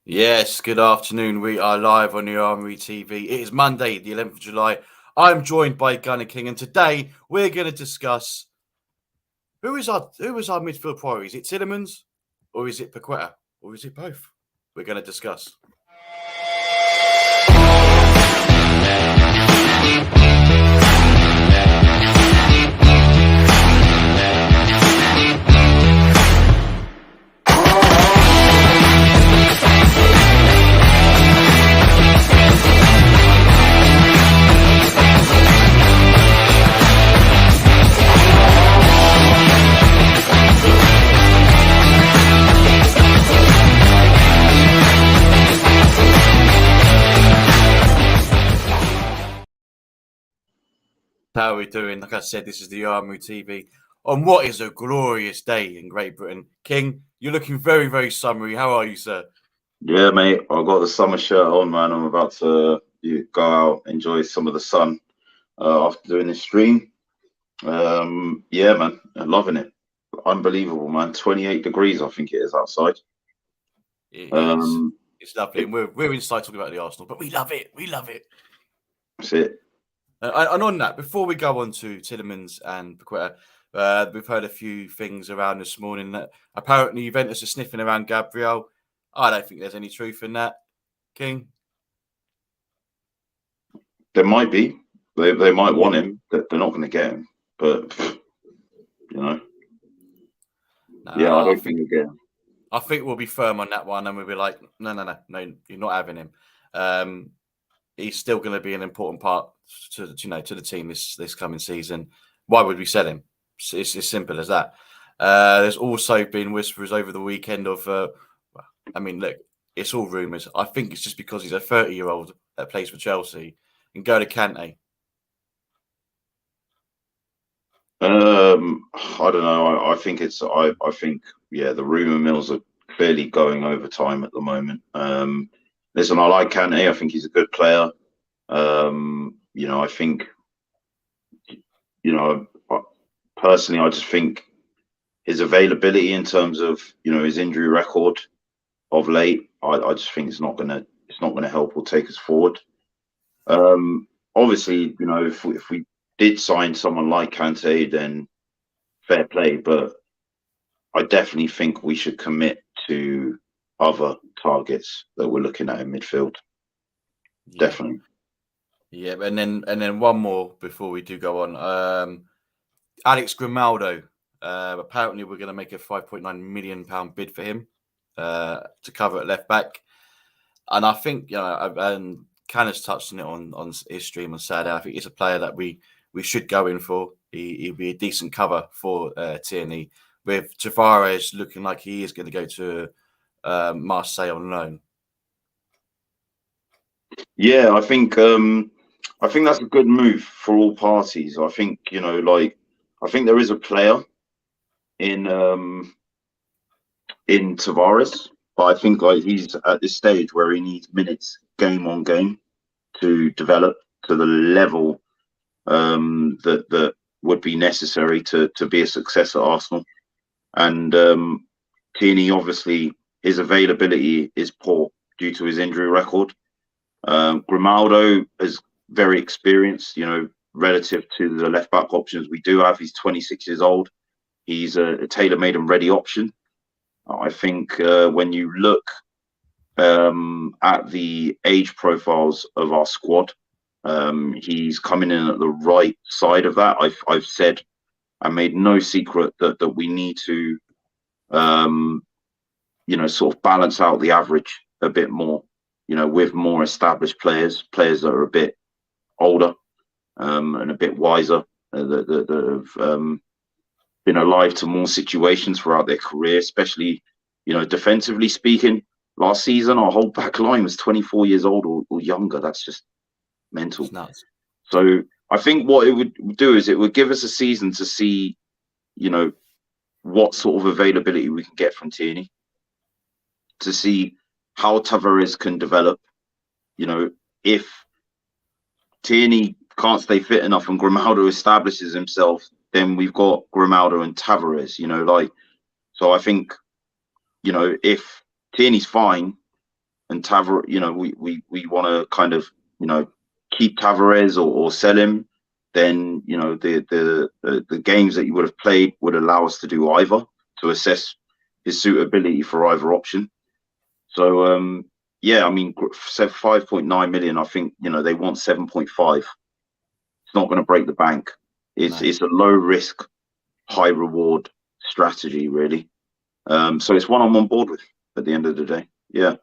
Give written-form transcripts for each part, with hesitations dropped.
Yes, good afternoon. We are live on the Armoury TV. It is Monday, the 11th of July. I'm joined by GunnerKing, and today we're going to discuss who is our midfield priority. Is it Tielemens, or is it Paqueta, or is it both? We're going to discuss. How are we doing? Like I said, this is the Armoury TV on what is a glorious day in Great Britain. King, you're looking very, very summery. How are you, sir? Yeah, mate. I got the summer shirt on, man. I'm about to go out, enjoy some of the sun after doing this stream. Yeah, man. I'm loving it. Unbelievable, man. 28 degrees, I think it is outside. It is. It's lovely. And we're inside talking about the Arsenal, but we love it. We love it. That's it. And on that, before we go on to Tielemens and Paqueta, we've heard a few things around this morning that apparently Juventus are sniffing around Gabriel. I don't think there's any truth in that, King. There might be. They might want him. They're not going to get him. But, you know. Yeah, I don't think they'll get him. I think we'll be firm on that one, and we'll be like, no, you're not having him. He's still going to be an important part to the team this coming season. Why would we sell him? It's as simple as that. There's also been whispers over the weekend of, look, it's all rumours. I think it's just because he's a 30-year-old that plays for Chelsea and go to Kante. I don't know. I think the rumour mills are clearly going over time at the moment. Listen, I like Kante. I think he's a good player. I think, personally, I just think his availability in terms of, his injury record of late, I just think it's not gonna help or take us forward. Obviously, if we did sign someone like Kante, then fair play. But I definitely think we should commit to other targets that we're looking at in midfield. Yeah. Definitely. Yeah, and then one more before we do go on. Alex Grimaldo. Apparently, we're going to make a £5.9 million bid for him to cover at left back. And I think, and Can has touched on it on his stream on Saturday. I think he's a player that we should go in for. He'd be a decent cover for Tierney, with Tavares looking like he is going to go to Marseille on loan. Yeah, I think that's a good move for all parties. I think I think there is a player in Tavares, but I think he's at this stage where he needs minutes game on game to develop to the level that would be necessary to be a success at Arsenal. And Tierney, obviously, his availability is poor due to his injury record. Grimaldo is very experienced, relative to the left back options we do have. He's 26 years old. He's a tailor-made and ready option. I think when you look at the age profiles of our squad, he's coming in at the right side of that. I've said, I made no secret that we need to, sort of balance out the average a bit more, with more established players that are a bit older and a bit wiser, that have been alive to more situations throughout their career, especially, defensively speaking. Last season, our whole back line was 24 years old or younger. That's just mental. It's nuts. So I think what it would do is it would give us a season to see, what sort of availability we can get from Tierney, to see how Tavares can develop. If Tierney can't stay fit enough and Grimaldo establishes himself, then we've got Grimaldo and Tavares, so I think, if Tierney's fine, and Tavares, we want to kind of, keep Tavares or sell him, then, the games that you would have played would allow us to do either, to assess his suitability for either option. So, yeah, I mean, 5.9 million, I think, they want 7.5. It's not going to break the bank. It's a low risk, high reward strategy, really. So it's one I'm on board with at the end of the day. Yeah.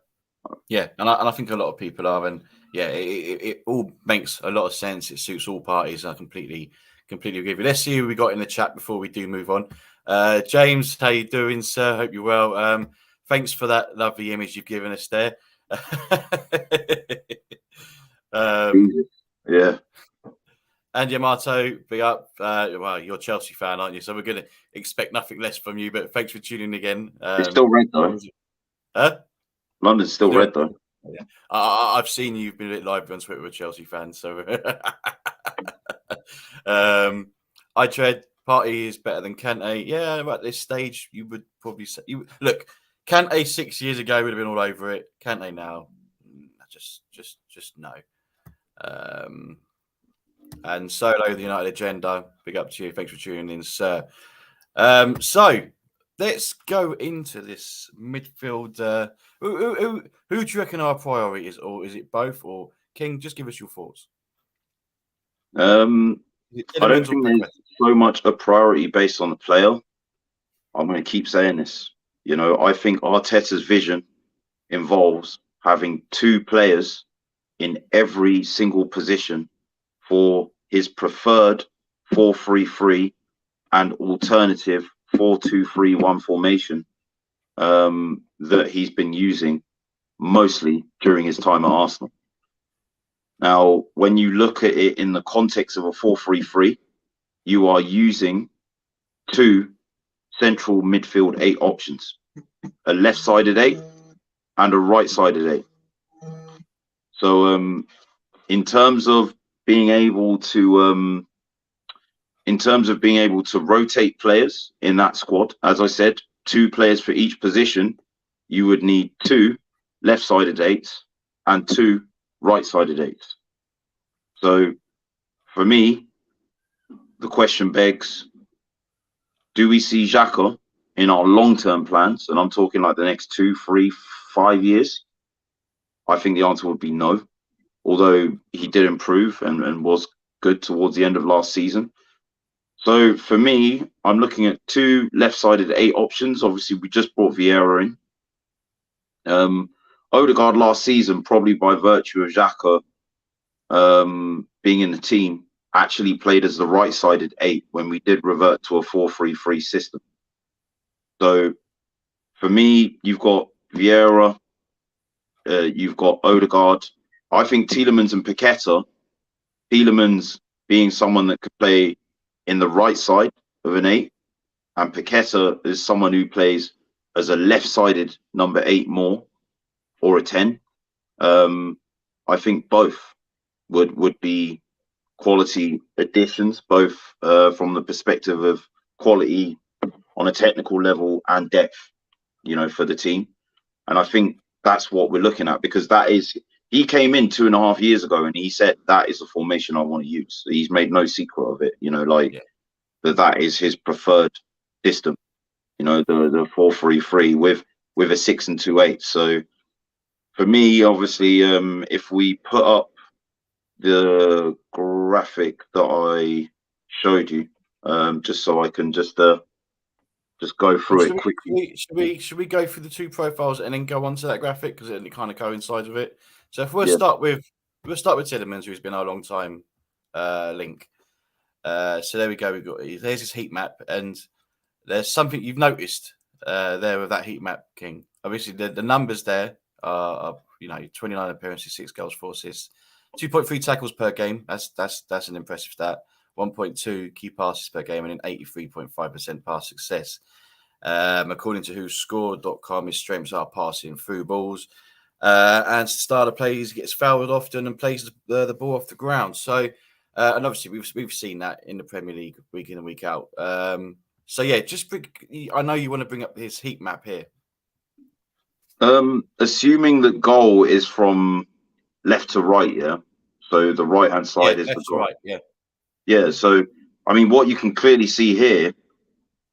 Yeah, and I think a lot of people are, and yeah, it all makes a lot of sense. It suits all parties. I completely agree with you. Let's see who we got in the chat before we do move on. James, how you doing, sir? Hope you're well. Thanks for that lovely image you've given us there. Yeah. And Yamato, big up. Well, you're a Chelsea fan, aren't you? So we're going to expect nothing less from you. But thanks for tuning in again. It's still red though. London's still red though. Yeah. I've seen you've been a bit live on Twitter with Chelsea fans. So I tread Party is better than Kante. Yeah, at this stage, you would probably say look. Kante 6 years ago would have been all over it. Kante now, just no. And Solo, the United Agenda, big up to you. Thanks for tuning in, sir. So let's go into this midfield. Who do you reckon our priority is, or is it both? Or King, just give us your thoughts. I don't think there's so much a priority based on the player. I'm going to keep saying this. I think Arteta's vision involves having two players in every single position for his preferred 4-3-3 and alternative 4-2-3-1 formation that he's been using mostly during his time at Arsenal. Now, when you look at it in the context of a 4-3-3, you are using two central midfield 8 options, a left-sided 8 and a right-sided 8. So in terms of being able to rotate players in that squad, as I said, 2 players for each position, you would need 2 left-sided 8s and 2 right-sided 8s. So for me, the question begs, do we see Xhaka in our long-term plans? And I'm talking like the next 2, 3, 5 years. I think the answer would be no, although he did improve and was good towards the end of last season. So for me, I'm looking at 2 left-sided 8 options. Obviously, we just brought Vieira in. Odegaard last season, probably by virtue of Xhaka being in the team, actually played as the right-sided 8 when we did revert to a 4-3-3 system. So for me, you've got Vieira, you've got Odegaard. I think Tielemens and Paqueta, Tielemens being someone that could play in the right side of an 8, and Paqueta is someone who plays as a left-sided number 8 more, or a 10. I think both would be quality additions, both from the perspective of quality on a technical level and depth, for the team. And I think that's what we're looking at, because he came in 2.5 years ago and he said that is the formation I want to use. He's made no secret of it, that is his preferred system, the 4-3-3 with a 6 and 2 8. So for me, obviously, if we put up the graphic that I showed you, just so I can just go through it quickly. Should we go through the 2 profiles and then go on to that graphic, because it kind of coincides with it? So if we'll start with Tielemens, who's been our long time link. So there we go. There's his heat map, and there's something you've noticed there with that heat map, King. Obviously, the numbers there are 29 appearances, 6 goals, 4 assists, 2.3 tackles per game. That's an impressive stat. 1.2 key passes per game and an 83.5% pass success. According to WhoScored.com, his strengths are passing through balls. And starter plays, gets fouled often and plays the ball off the ground. So, and obviously we've seen that in the Premier League week in and week out. So yeah, I know you want to bring up his heat map here. Assuming the goal is from left to right, yeah. So the right hand Yeah, side is the that's goal. right. Yeah, Yeah. So I mean, what you can clearly see here,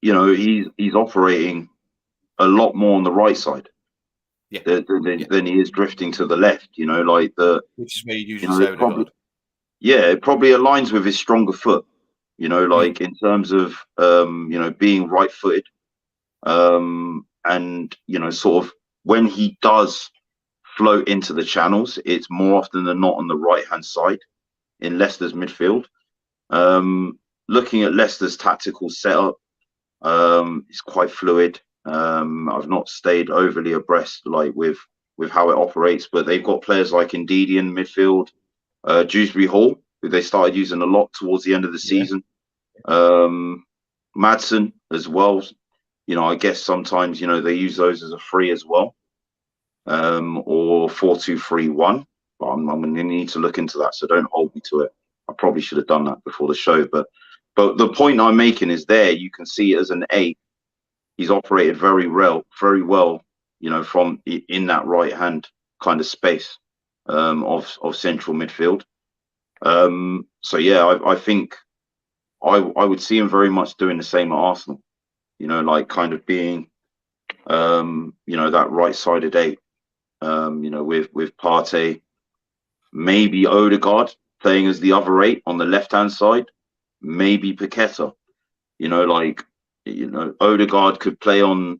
he's operating a lot more on the right side yeah, yeah. than he is drifting to the left. Like Which is where you usually say it probably, Odegaard. yeah, it probably aligns with his stronger foot. Mm. Like in terms of being right footed, and sort of when he does float into the channels, it's more often than not on the right hand side in Leicester's midfield. Looking at Leicester's tactical setup, it's quite fluid. I've not stayed overly abreast with how it operates, but they've got players like Ndidi in midfield, Dewsbury Hall, who they started using a lot towards the end of the Yeah, season. Madsen as well. I guess sometimes they use those as a free as well, or 4-2-3-1. But I'm going to need to look into that, so don't hold me to it. I probably should have done that before the show, but the point I'm making is there you can see as an 8, he's operated very well, from in that right hand kind of space of central midfield. So yeah, I think I would see him very much doing the same at Arsenal. Like kind of being that right-sided 8. With Partey, maybe Odegaard playing as the other 8 on the left-hand side, maybe Paqueta. Odegaard could play on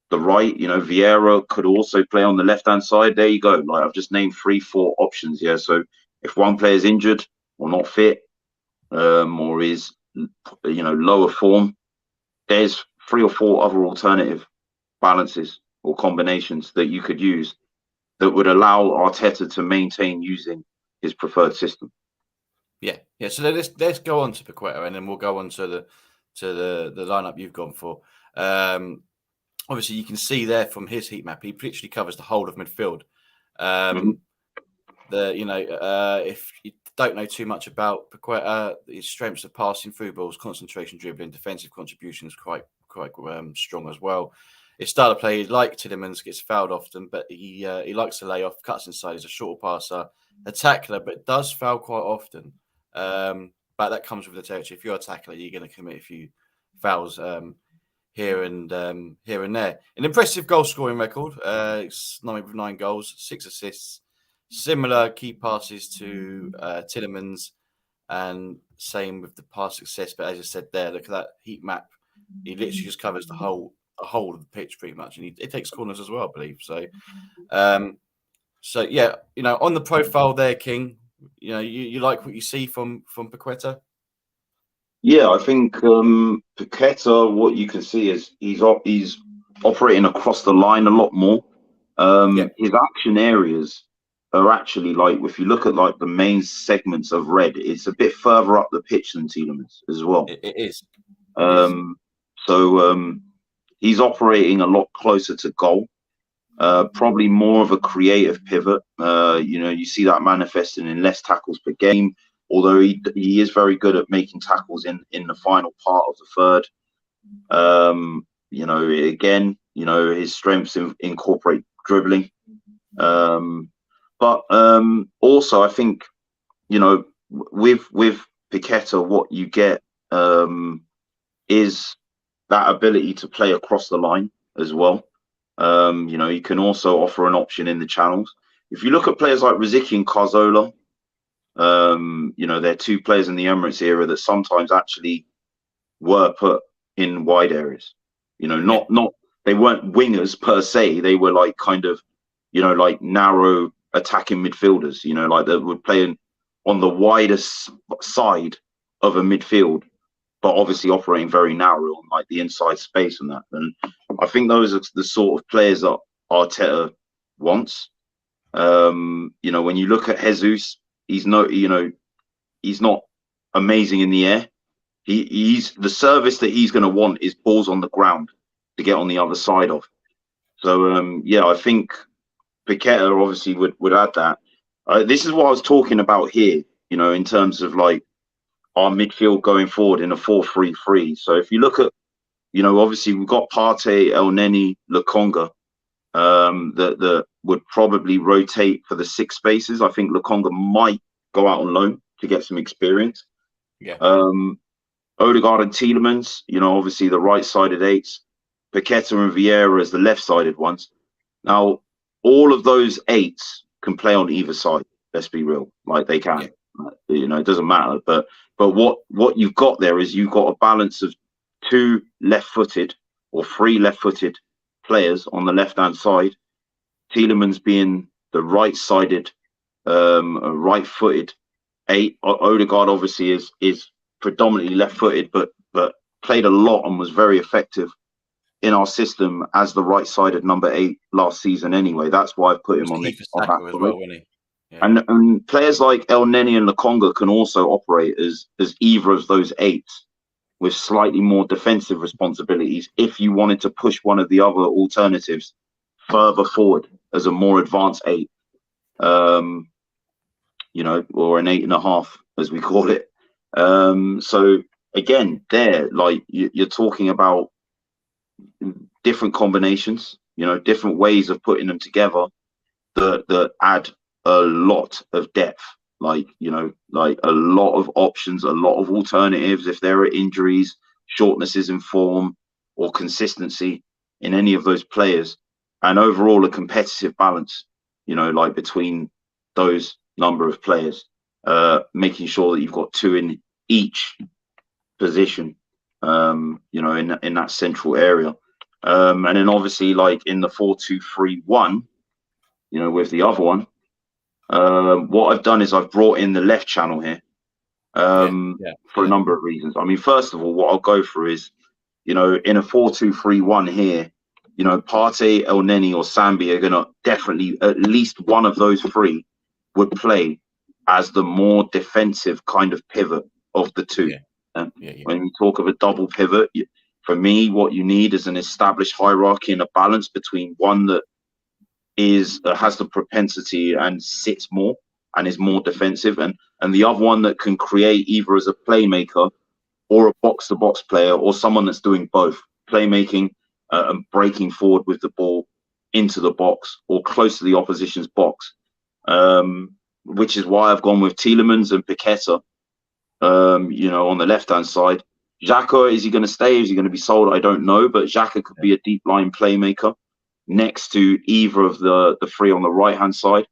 the right. Vieira could also play on the left-hand side. There you go. Like I've just named 3-4 options. Yeah. So if one player is injured or not fit, or is lower form, there's 3 or 4 other alternative balances or combinations that you could use that would allow Arteta to maintain using his preferred system. yeah, yeah. So let's go on to Paqueta, and then we'll go on to the lineup you've gone for. Obviously, you can see there from his heat map, he literally covers the whole of midfield. If you don't know too much about Paqueta, his strengths are passing through balls, concentration, dribbling, defensive contributions quite strong as well. His style of play, like Tielemens, gets fouled often, but he likes to lay off, cuts inside. He's a short passer, a tackler, but does foul quite often. But that comes with the territory. If you're a tackler, you're going to commit a few fouls here and there. An impressive goal scoring record. It's 9 goals, 6 assists. Similar key passes to Tielemens, and same with the pass success. But as I said there, look at that heat map. He literally just covers the whole of the pitch pretty much, and he takes corners as well, I believe. So, yeah, on the profile there, King, you like what you see from Paqueta? Yeah, I think Paqueta, what you can see is he's operating across the line a lot more. His action areas are actually, like, if you look at like the main segments of red, it's a bit further up the pitch than Tielemens as well. It is. So he's operating a lot closer to goal. Probably more of a creative pivot. You see that manifesting in less tackles per game, although he is very good at making tackles in the final part of the third. His strengths incorporate dribbling. But also I think, with Paqueta, what you get is that ability to play across the line as well. You can also offer an option in the channels. If you look at players like Rosicky and Cazorla, they're 2 players in the Emirates era that sometimes actually were put in wide areas. Not they weren't wingers per se. They were like kind of, like narrow attacking midfielders. Like they would play on the widest side of a midfield, but obviously operating very narrow on like the inside space and that. And I think those are the sort of players that Arteta wants. When you look at Jesus, he's not amazing in the air. He's the service that he's going to want is balls on the ground to get on the other side of. So I think Paqueta obviously would add that. This is what I was talking about here, in terms of like our midfield going forward in a 4-3-3. So if you look at, obviously we've got Partey, El Neni, Lokonga. that would probably rotate for the 6 spaces. I think Lokonga might go out on loan to get some experience. Yeah. Odegaard and Tielemens, obviously the right-sided 8s. Paqueta and Vieira as the left-sided ones. Now, all of those 8s can play on either side. Let's be real, like they can. Yeah. It doesn't matter. But what you've got there is you've got a balance of 2 left-footed or 3 left-footed players on the left-hand side. Tielemens being the right-sided, right-footed 8. Odegaard obviously is predominantly left-footed, but played a lot and was very effective in our system as the right-sided number 8 last season. Anyway, that's why I put him on that as well, wasn't he? Yeah. And players like El Neni and Lokonga can also operate as either of those 8s with slightly more defensive responsibilities if you wanted to push one of the other alternatives further forward as a more advanced 8, or an 8.5 as we call it. So again, you're talking about different combinations, different ways of putting them together that add a lot of depth, like a lot of options, a lot of alternatives if there are injuries, shortnesses in form, or consistency in any of those players, and overall a competitive balance, between those number of players, making sure that you've got 2 in each position, in that central area. And then obviously like in the 4-2-3-1, with the other one, what I've done is I've brought in the left channel here, for a number of reasons. I mean, first of all, what I'll go through is, in a 4-2-3-1 here, Partey, El Neni or Sambi are going to definitely, at least one of those 3 would play as the more defensive kind of pivot of the 2. When we talk of a double pivot, for me, what you need is an established hierarchy and a balance between one that has the propensity and sits more and is more defensive, and the other one that can create either as a playmaker or a box-to-box player, or someone that's doing both, playmaking and breaking forward with the ball into the box or close to the opposition's box, which is why I've gone with Tielemens and Paqueta, on the left-hand side. Xhaka, is he going to stay? Is he going to be sold? I don't know, but Xhaka could be a deep line playmaker next to either of the 3 on the right-hand side.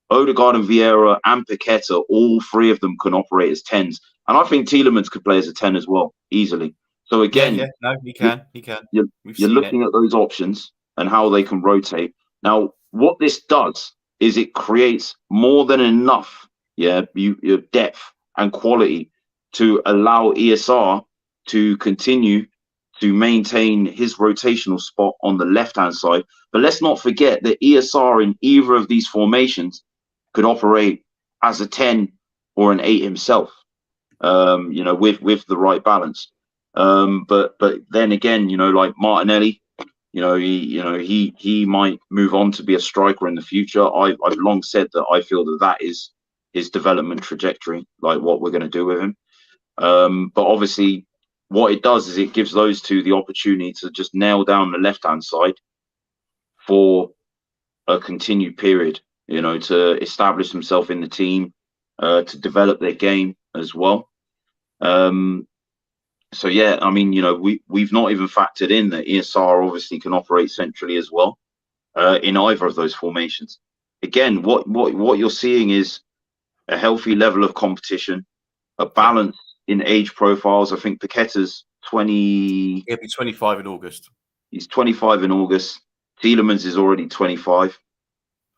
Odegaard and Vieira and Paqueta, all 3 of them can operate as 10s. And I think Tielemens could play as a 10 as well, easily. So again, he can. You're looking at those options and how they can rotate. Now, what this does is it creates more than enough, your depth and quality to allow ESR to continue to maintain his rotational spot on the left-hand side. But let's not forget that ESR in either of these formations could operate as a 10 or an 8 himself, with the right balance. But then again, like Martinelli, he might move on to be a striker in the future. I've long said that I feel that is his development trajectory, like what we're going to do with him. But obviously, what it does is it gives those 2 the opportunity to just nail down the left-hand side for a continued period, to establish themselves in the team, to develop their game as well. So yeah, I mean, we've not even factored in that ESR obviously can operate centrally as well, in either of those formations. Again, what you're seeing is a healthy level of competition, a balance in age profiles. I think Paqueta's 20. He'll be 25 in August. He's 25 in August. Tielemens is already 25.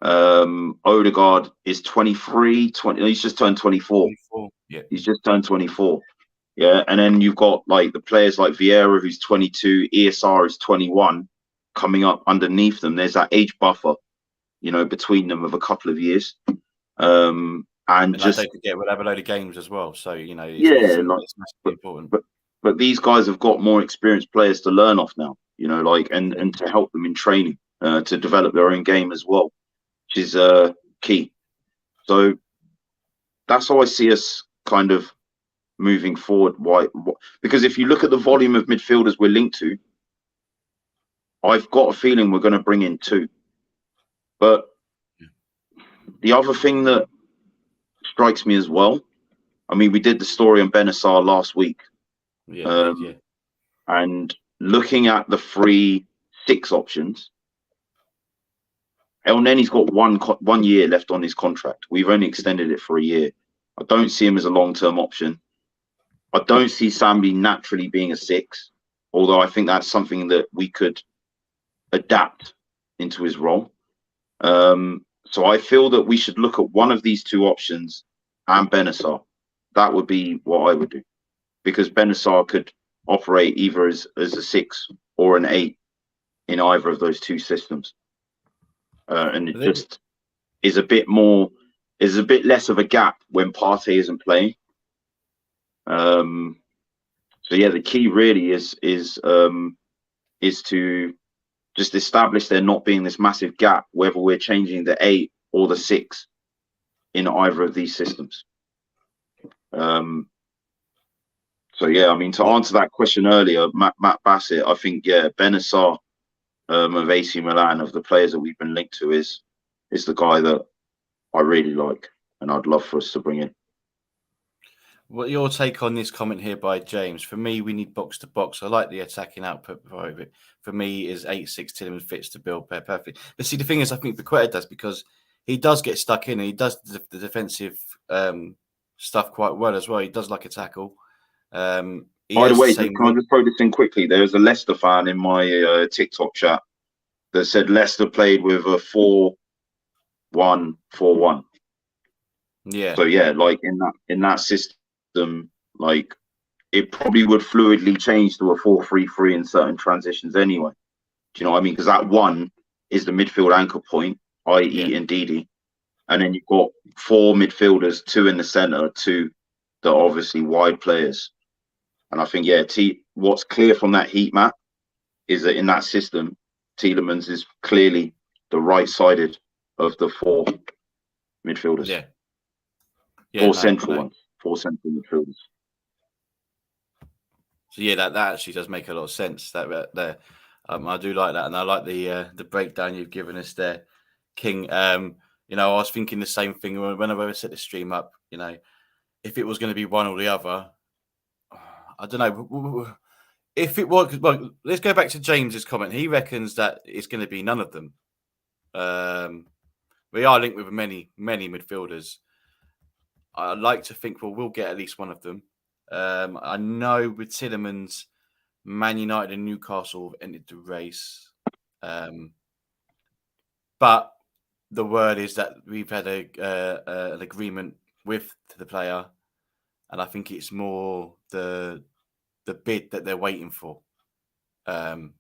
Odegaard is 23. He's just turned 24. Yeah. He's just turned 24. Yeah, and then you've got like the players like Vieira, who's 22, ESR is 21, coming up underneath them. There's that age buffer, between them of a couple of years. And just don't forget, we'll have a load of games as well. So it's massively important. But these guys have got more experienced players to learn off now, and to help them in training, to develop their own game as well, which is key. So that's how I see us kind of moving forward. Why? Because if you look at the volume of midfielders we're linked to, I've got a feeling we're going to bring in 2. But the other thing that strikes me as well, I mean, we did the story on Bennacer last week. Yeah, and looking at the 3-6 options, El Nenny's got 1 year left on his contract. We've only extended it for a year. I don't see him as a long-term option. I don't see Sambi naturally being a 6, although I think that's something that we could adapt into his role. So I feel that we should look at one of these 2 options and Bennacer. That would be what I would do, because Bennacer could operate either as a 6 or an 8 in either of those 2 systems. And it just is a bit less of a gap when Partey isn't playing. So yeah, the key really is to just establish there not being this massive gap, whether we're changing the 8 or the 6 in either of these systems. So yeah, I mean, to answer that question earlier, Matt Bassett, I think Bennacer of AC Milan, of the players that we've been linked to, is the guy that I really like, and I'd love for us to bring in. What your take on this comment here by James? For me, we need box to box. I like the attacking output of it. For me, is 8-6 Tielemens fits to build perfect. But see, the thing is, I think Paqueta does, because he does get stuck in and he does the defensive stuff quite well as well. He does like a tackle. By the way, can I just throw this in quickly? There was a Leicester fan in my TikTok chat that said Leicester played with a 4-1-4-1. Yeah. So yeah, like in that system, like it probably would fluidly change to a 4-3-3 in certain transitions anyway. Do you know what I mean? Because that 1 is the midfield anchor point, i.e. Ndidi, and then you've got 4 midfielders, 2 in the centre, 2 that are obviously wide players. And I think what's clear from that heat map is that in that system, Tielemens is clearly the right-sided of the 4 midfielders. Yeah. 4 central ones. 4 central midfielders. So yeah, that actually does make a lot of sense. That I do like that, and I like the breakdown you've given us there, King. You know, I was thinking the same thing whenever I set the stream up. You know, if it was going to be one or the other, I don't know. If it was, well, let's go back to James's comment. He reckons that it's going to be none of them. We are linked with many midfielders. I like to think we'll get at least one of them. I know with Tielemens, Man United and Newcastle have entered the race. But the word is that we've had an agreement with the player, and I think it's more the bid that they're waiting for,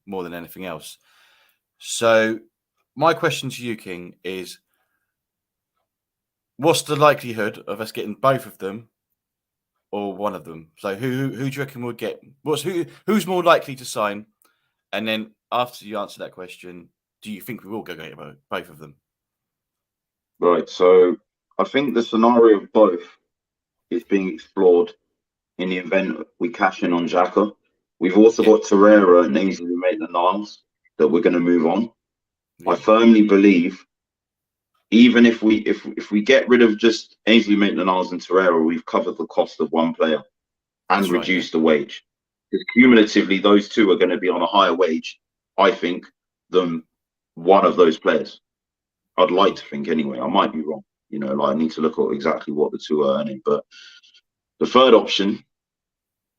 more than anything else. So my question to you, King, is what's the likelihood of us getting both of them or one of them? So who do you reckon we'll get? Who's more likely to sign? And then after you answer that question, do you think we will go get both of them? Right. So I think the scenario of both is being explored in the event we cash in on Xhaka. We've also got Torreira and Ainsley Maitland-Niles that we're going to move on. I firmly believe, even if we get rid of just Ainsley Maitland-Niles and Torreira, we've covered the cost of one player and reduced the wage. Because cumulatively, those 2 are going to be on a higher wage, I think, than one of those players. I'd like to think anyway. I might be wrong. You know, like I need to look at exactly what the 2 are earning. But the third option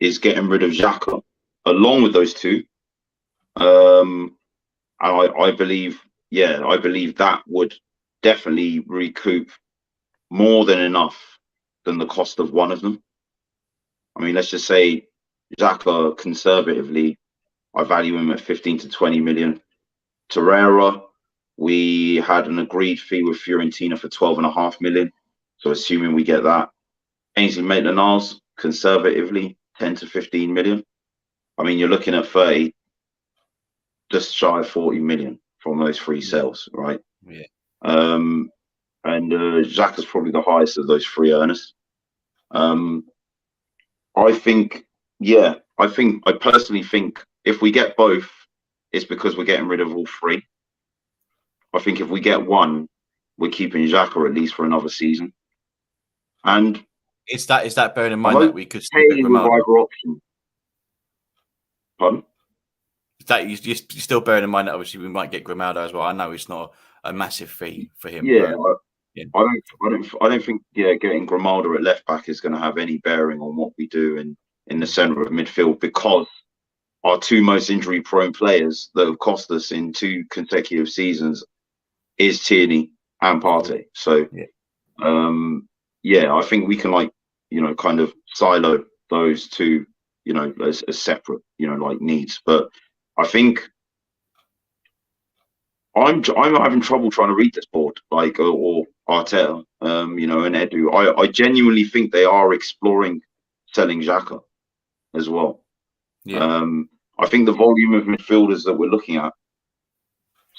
is getting rid of Xhaka along with those 2. And I believe that would definitely recoup more than enough than the cost of one of them. I mean, let's just say Xhaka, conservatively, I value him at 15 to 20 million. Torreira, we had an agreed fee with Fiorentina for 12.5 million. So assuming we get that. Ainsley Maitland-Niles, conservatively, 10 to 15 million. I mean, you're looking at 30, just shy of 40 million from those 3 sales, right? Yeah. And Xhaka's probably the highest of those 3 earners. I personally think if we get both, it's because we're getting rid of all 3. I think if we get one, we're keeping Xhaka at least for another season. And is that bearing in I'm mind that we could still okay get with Grimaldo? either option. Pardon? Is that you're still bearing in mind that obviously we might get Grimaldo as well? I know it's not a massive fee for him. Yeah, but, yeah. I don't think getting Grimaldo at left back is going to have any bearing on what we do in the centre of midfield, because our two most injury prone players that have cost us in 2 consecutive seasons is Tierney and Partey. So I think we can kind of silo those two, as separate, needs. But I think I'm having trouble trying to read this board, or Arteta, and Edu. I genuinely think they are exploring selling Xhaka as well. Yeah. I think the volume of midfielders that we're looking at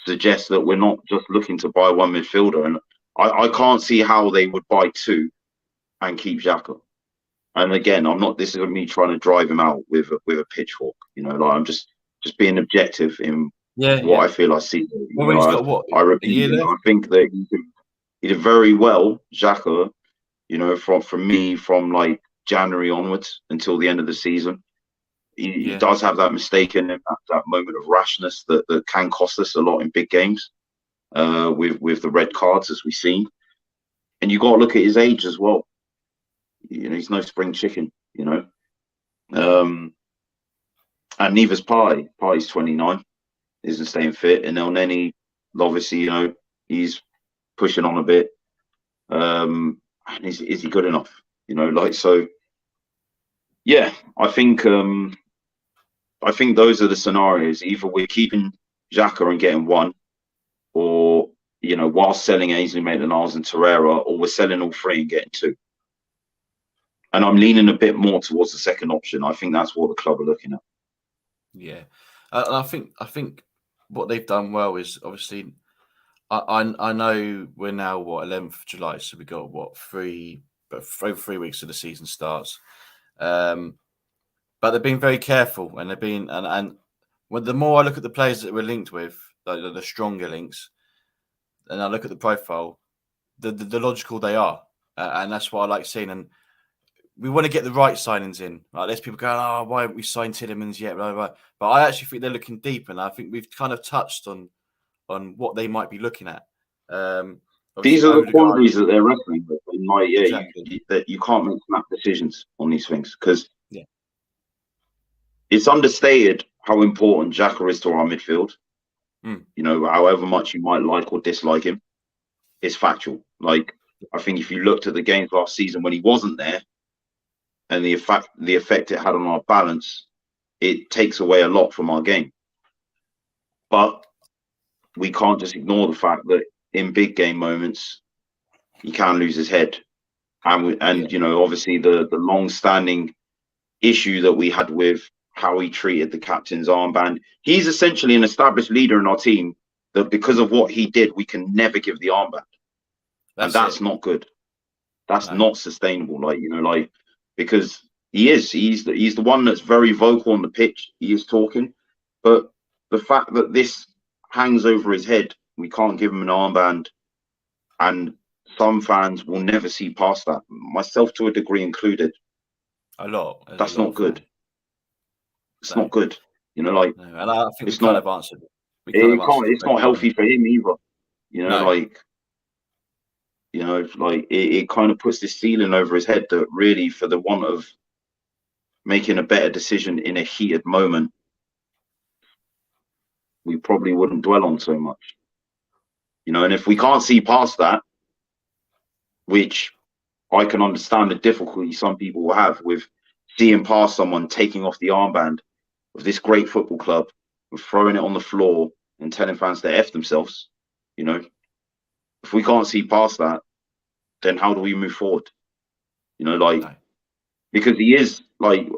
suggests that we're not just looking to buy one midfielder, and I can't see how they would buy 2 and keep Xhaka. And again, this is me trying to drive him out with a pitchfork. I'm just being objective in what I feel I see. Well, he's got what? I repeat, I think that he did very well, Xhaka. From like January onwards until the end of the season. He does have that mistake in him, that moment of rashness that can cost us a lot in big games, with the red cards, as we've seen. And you got to look at his age as well. He's no spring chicken. And neither's Partey. Partey's 29, isn't staying fit, and Elneny, obviously, he's pushing on a bit. And is he good enough? So. Yeah, I think those are the scenarios. Either we're keeping Xhaka and getting one, or while selling Ainsley Maitland-Niles and Torreira, or we're selling all 3 and getting 2. And I'm leaning a bit more towards the second option. I think that's what the club are looking at. Yeah, I think what they've done well is, obviously, I know we're now 11th of July, so we got 3 weeks to the season starts. But they've been very careful, and they've been and when the more I look at the players that we're linked with, the stronger links, and I look at the profile, the logical they are, and that's what I like seeing. And we want to get the right signings in. Right? There's people going, "Oh, why haven't we signed Tielemens yet?" Blah, blah, blah. But I actually think they're looking deep, and I think we've kind of touched on what they might be looking at. These are the quandaries that they're wrestling with. Exactly. That you can't make snap decisions on these things, because it's understated how important Xhaka is to our midfield. However much you might like or dislike him, it's factual. I think if you looked at the games last season when he wasn't there, and the effect it had on our balance, it takes away a lot from our game. But we can't just ignore the fact that in big game moments, he can lose his head. And obviously the long-standing issue that we had with how he treated the captain's armband. He's essentially an established leader in our team that, because of what he did, we can never give the armband. That's not good. That's not sustainable. Because he's the one that's very vocal on the pitch. He is talking, but the fact that this hangs over his head, we can't give him an armband, and some fans will never see past that, myself to a degree included. That's not good. It's not good. And I think it's not answered. It's not healthy for him either. It kind of puts this ceiling over his head that really, for the want of making a better decision in a heated moment, we probably wouldn't dwell on so much. And if we can't see past that, which I can understand the difficulty some people will have with seeing past someone taking off the armband of this great football club, and throwing it on the floor and telling fans to F themselves, if we can't see past that, then how do we move forward? Because he is,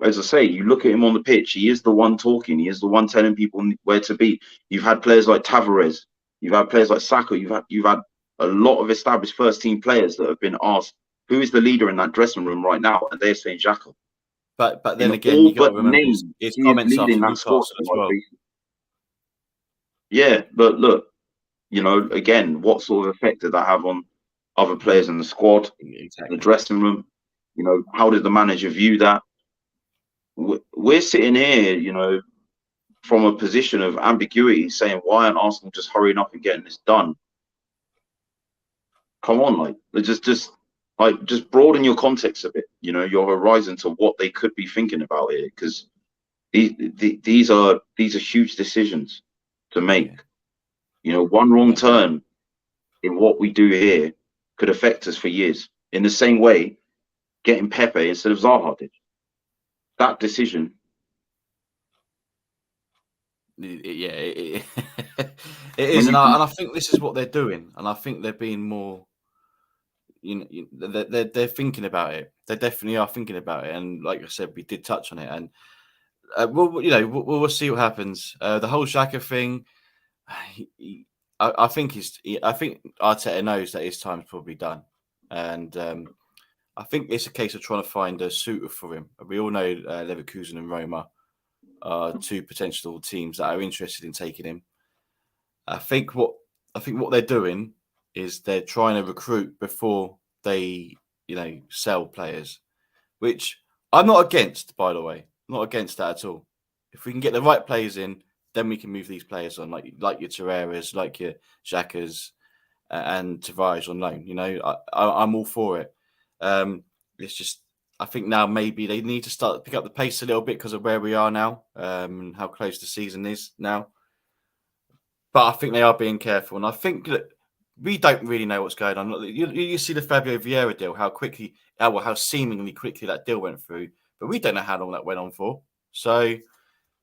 as I say, you look at him on the pitch, he is the one talking, he is the one telling people where to be. You've had players like Tavares, you've had players like Saka, you've had a lot of established first team players that have been asked, who is the leader in that dressing room right now? And they're saying Xhaka. But then again, you got to remember his comments after that Newcastle as well. Yeah, but look, you know, again, what sort of effect did that have on other players in the squad, the Exactly. dressing room? You know, how did the manager view that? We're sitting here, you know, from a position of ambiguity, saying, why aren't Arsenal just hurrying up and getting this done? Come on, like, just broaden your context a bit, you know, your horizon to what they could be thinking about here, because these are huge decisions to make. Yeah. You know, one wrong turn in what we do here could affect us for years. In the same way, getting Pepe instead of Zaha did. That decision. Yeah, it is, When and you can, I think this is what they're doing, and I think they're being more. They're thinking about it. They definitely are thinking about it, and like I said, we did touch on it, and we'll see what happens. The whole Xhaka thing, I think I think Arteta knows that his time's probably done, and I think it's a case of trying to find a suitor for him. We all know Leverkusen and Roma are two potential teams that are interested in taking him. I think what they're doing is they're trying to recruit before they, sell players, which I'm not against, by the way. I'm not against that at all. If we can get the right players in, then we can move these players on, like your Torreiras, like your Xhakas, and Tavares on loan. You know, I'm all for it. It's just I think now maybe they need to start to pick up the pace a little bit because of where we are now, and how close the season is now. But I think they are being careful, and I think that we don't really know what's going on. You see the Fabio Vieira deal, how seemingly quickly that deal went through, but we don't know how long that went on for. So,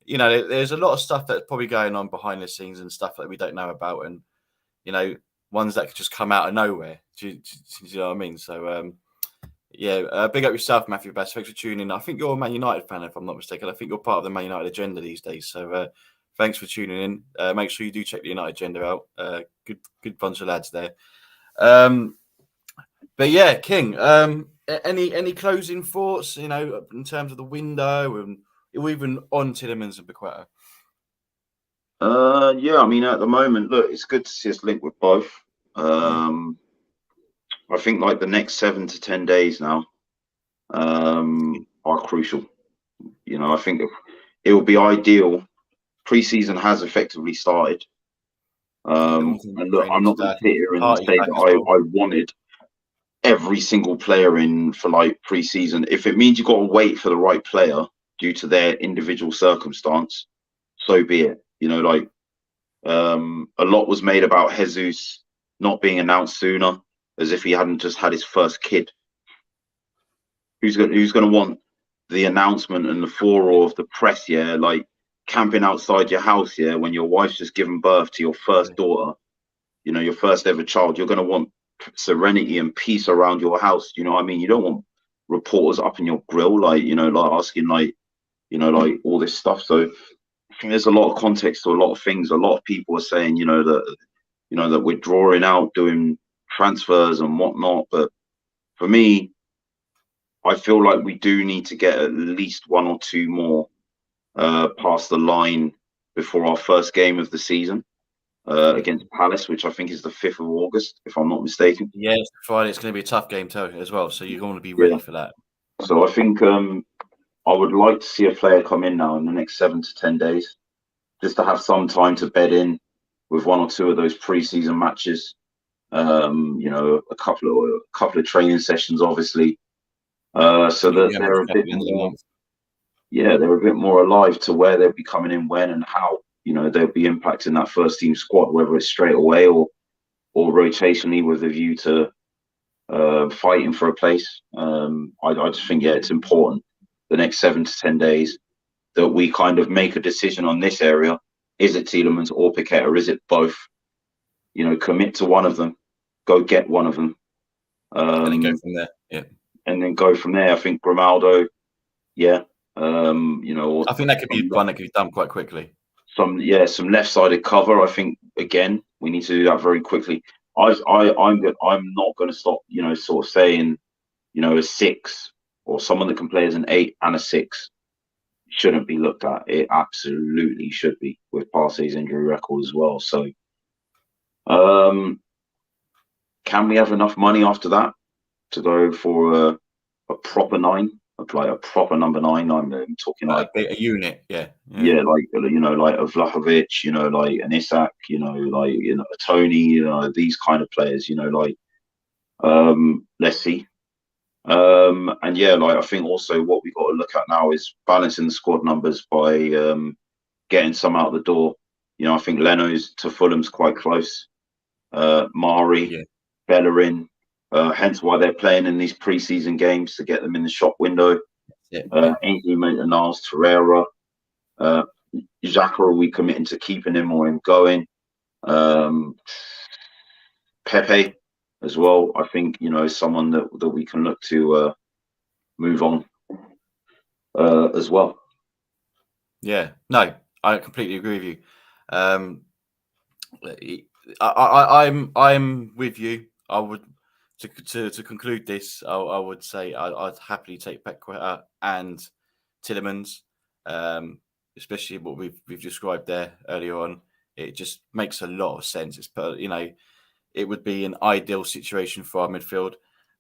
there's a lot of stuff that's probably going on behind the scenes and stuff that we don't know about, and ones that could just come out of nowhere. Do you know what I mean? So, big up yourself, Matthew Bass. Thanks for tuning in. I think you're a Man United fan, if I'm not mistaken. I think you're part of the Man United agenda these days. So, thanks for tuning in. Make sure you do check the United agenda out. Good bunch of lads there. But yeah, King. Any closing thoughts? In terms of the window and even on Tielemens and Paqueta. yeah, I mean, at the moment, look, it's good to see us linked with both. I think like the next 7 to 10 days now are crucial. You know, I think it will be ideal. Pre-season has effectively started. And look, I'm not going to sit here and say that I wanted every single player in for like pre-season. If it means you've got to wait for the right player due to their individual circumstance, so be it. You know, like a lot was made about Jesus not being announced sooner, as if he hadn't just had his first kid. Who's going to want the announcement and the furore of the press? Yeah, like camping outside your house. Yeah, when your wife's just given birth to your first daughter, you know, your first ever child. You're going to want serenity and peace around your house. You know what I mean? You don't want reporters up in your grill, like, you know, like asking, like, you know, like all this stuff. So I think there's a lot of context to a lot of things. A lot of people are saying, that we're drawing out doing transfers and whatnot. But for me, I feel like we do need to get at least one or two more past the line before our first game of the season against Palace, which I think is the 5th of August, if I'm not mistaken. Yeah, it's Friday. It's going to be a tough game too, as well. So you're going to be ready for that. So I think I would like to see a player come in now in the next 7 to 10 days, just to have some time to bed in with one or two of those pre-season matches. A couple of training sessions, obviously, so that they're a bit more. Yeah, they're a bit more alive to where they'll be coming in, when and how. You know, they'll be impacting that first team squad, whether it's straight away or rotationally with a view to fighting for a place. I just think, it's important the next 7 to 10 days that we kind of make a decision on this area. Is it Tielemens or Paqueta, or is it both? You know, commit to one of them, go get one of them. And then go from there. Yeah. And then go from there. I think Grimaldo, I think that could be one that could be done quite quickly. Some left-sided cover. I think again we need to do that very quickly. I'm not going to stop. Sort of saying, a 6 or someone that can play as an 8 and a 6 shouldn't be looked at. It absolutely should be, with Partey's injury record as well. So Can we have enough money after that to go for a proper nine, like a proper number nine? I'm talking like a unit, yeah. like like a Vlahovic, like an Isak, like a Tony, these kind of players, like let's see. And yeah, like I think also what we got to look at now is balancing the squad numbers by getting some out the door. I think Leno's to Fulham's quite close. Mari, Yeah. Bellerin, hence why they're playing in these pre-season games to get them in the shop window. Ainsley Maitland-Niles, Torreira, Xhaka, are we committing to keeping him or him going? Pepe as well. I think someone that we can look to move on as well. Yeah, no, I completely agree with you. I'm with you. I would to conclude this. I would say I'd happily take Paqueta and Tielemens, especially what we've described there earlier on. It just makes a lot of sense. It would be an ideal situation for our midfield,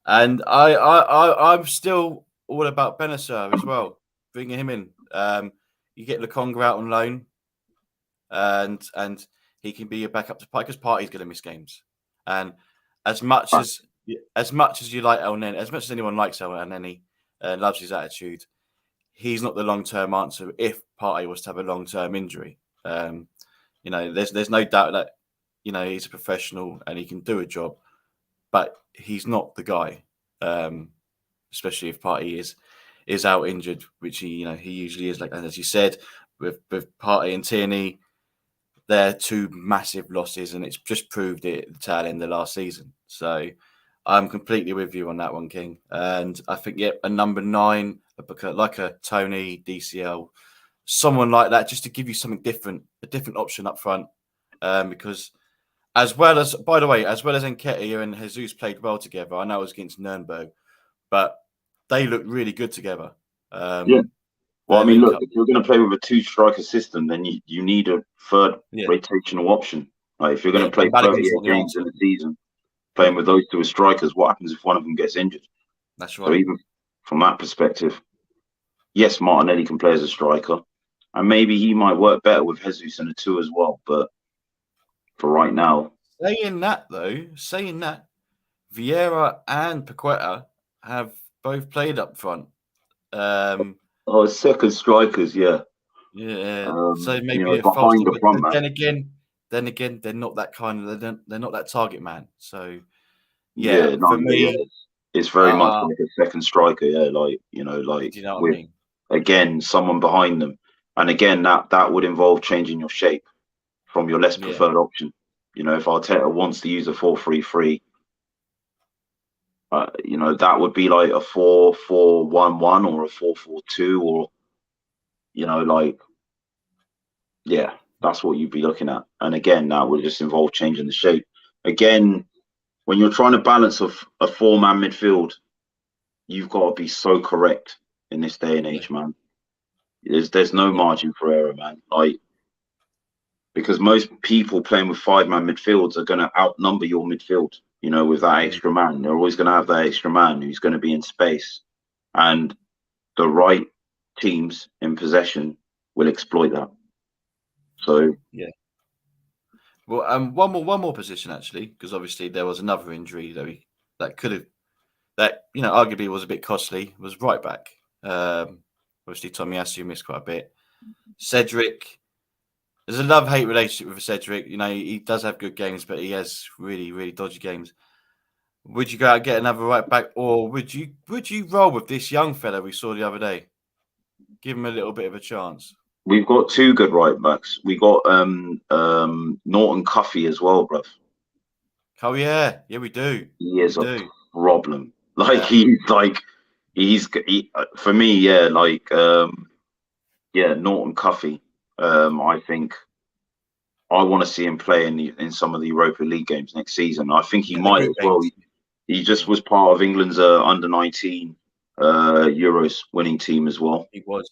and I'm still all about Bennacer as well. Bringing him in. You get Lukonga out on loan, and he can be a backup to Party because Party's going to miss games. And as much as you like El Neni, as much as anyone likes El Neni, loves his attitude, he's not the long-term answer if Party was to have a long-term injury. There's no doubt that he's a professional and he can do a job, but he's not the guy. Especially if Party is out injured, which he usually is. Like, and as you said, with Party and Tierney, they're two massive losses, and it's just proved it at the tail end of last season. So I'm completely with you on that one, King. And I think, a number 9, like a Tony, DCL, someone like that, just to give you something different, a different option up front. Because as well as Nketiah and Jesus played well together, I know it was against Nuremberg, but they look really good together. Yeah. Well, I mean, look, if you're going to play with a 2-striker system, then you need a third rotational option. Like, if you're going to play 38 games in a season, playing with those 2 as strikers, what happens if one of them gets injured? That's right. So even from that perspective, yes, Martinelli can play as a striker, and maybe he might work better with Jesus in a 2 as well. But for right now, saying that, Vieira and Paqueta have both played up front. Second strikers, yeah. So maybe behind the front man. Then again, they're not that kind of. They're not that target man. So for me, it's very much like a second striker. Yeah, like do you know what I mean? Again, someone behind them, and again that would involve changing your shape from your less preferred option. If Arteta wants to use a 4-3-3. That would be like a 4-4-1-1 or a 4-4-2, or that's what you'd be looking at. And again, that would just involve changing the shape. Again, when you're trying to balance a 4-man midfield, you've got to be so correct in this day and age, man. There's no margin for error, man. Like, because most people playing with 5-man midfields are going to outnumber your midfield. With that extra man, they're always going to have that extra man who's going to be in space, and the right teams in possession will exploit that. So well, one more position actually, because obviously there was another injury that arguably was a bit costly. Was right back. Obviously Tomiyasu missed quite a bit. Cedric. There's a love-hate relationship with Cedric. He does have good games, but he has really, really dodgy games. Would you go out and get another right back, or would you roll with this young fella we saw the other day? Give him a little bit of a chance. We've got 2 good right backs. We got Norton Cuffy as well, bruv. Oh yeah, we do. He is a problem. Like he's for me, Norton Cuffy. I think I want to see him play in some of the Europa League games next season. I think he might as well. He just was part of England's under-19 Euros winning team as well. He was.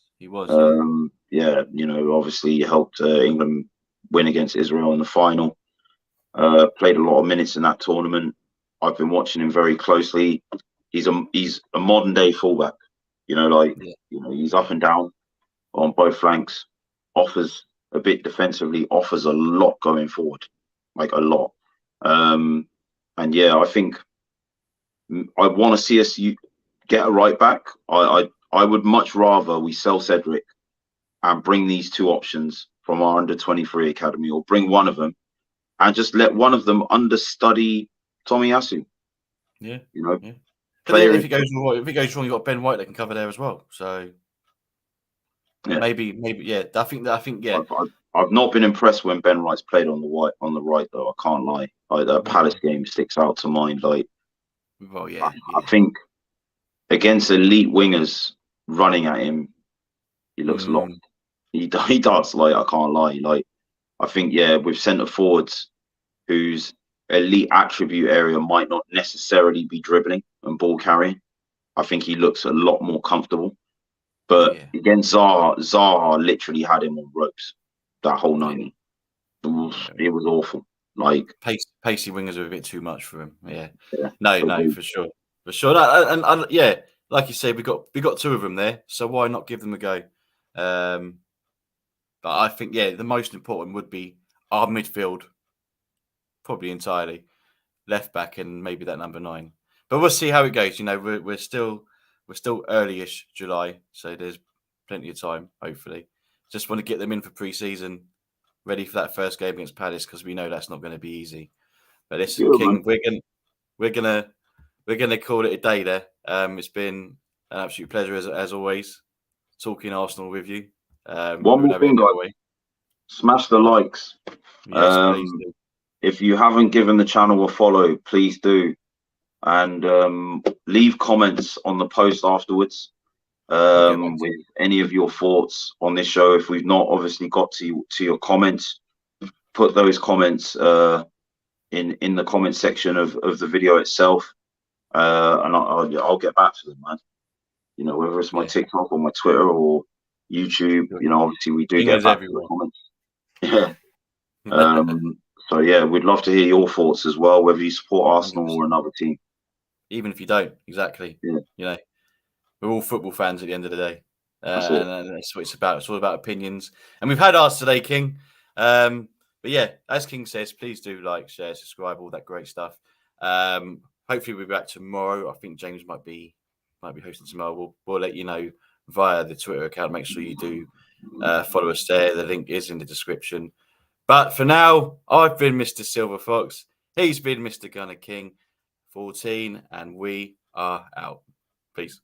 Obviously he helped England win against Israel in the final. Played a lot of minutes in that tournament. I've been watching him very closely. He's a modern day fullback. He's up and down on both flanks. Offers a bit defensively. Offers a lot going forward, like a lot. And yeah, I think I want to see us get a right back. I would much rather we sell Cedric and bring these two options from our under-23 academy, or bring one of them and just let one of them understudy Tomiyasu. Yeah, yeah. But then if it goes wrong, you've got Ben White that can cover there as well. So yeah, maybe, yeah. I think, yeah. I've not been impressed when Ben White's played on the right though. I can't lie. Like that Palace game sticks out to mind. Like, well, yeah. I think against elite wingers running at him, he looks lost. He does. Like, I can't lie. Like, I think, yeah, with centre forwards whose elite attribute area might not necessarily be dribbling and ball carrying, I think he looks a lot more comfortable. But against Zaha literally had him on ropes that whole 90. It was awful. Like, pacey wingers are a bit too much for him. Yeah. No, for sure. And yeah, like you say, we got two of them there, so why not give them a go? But I think, yeah, the most important would be our midfield, probably entirely left back and maybe that number 9. But we'll see how it goes. We're still early-ish July, so there's plenty of time. Hopefully, just want to get them in for pre-season, ready for that first game against Palace, because we know that's not going to be easy. But listen, King, we're gonna call it a day there. It's been an absolute pleasure as always talking Arsenal with you. One more thing, guys. Smash the likes. Yes, please do. If you haven't given the channel a follow, please do. And leave comments on the post afterwards with any of your thoughts on this show. If we've not obviously got to your comments, put those comments in the comment section of the video itself, and I'll get back to them, man. Whether it's my TikTok or my Twitter or YouTube, obviously we do get back to the comments. Yeah. So yeah, we'd love to hear your thoughts as well, whether you support Arsenal 100%. Or another team. Even if you don't, exactly. Yeah. We're all football fans at the end of the day. And that's what it's about. It's all about opinions. And we've had ours today, King. But yeah, as King says, please do like, share, subscribe, all that great stuff. Hopefully we'll be back tomorrow. I think James might be hosting tomorrow. We'll let you know via the Twitter account. Make sure you do follow us there. The link is in the description. But for now, I've been Mr. Silver Fox. He's been Mr. GunnerKing 14, and we are out. Peace.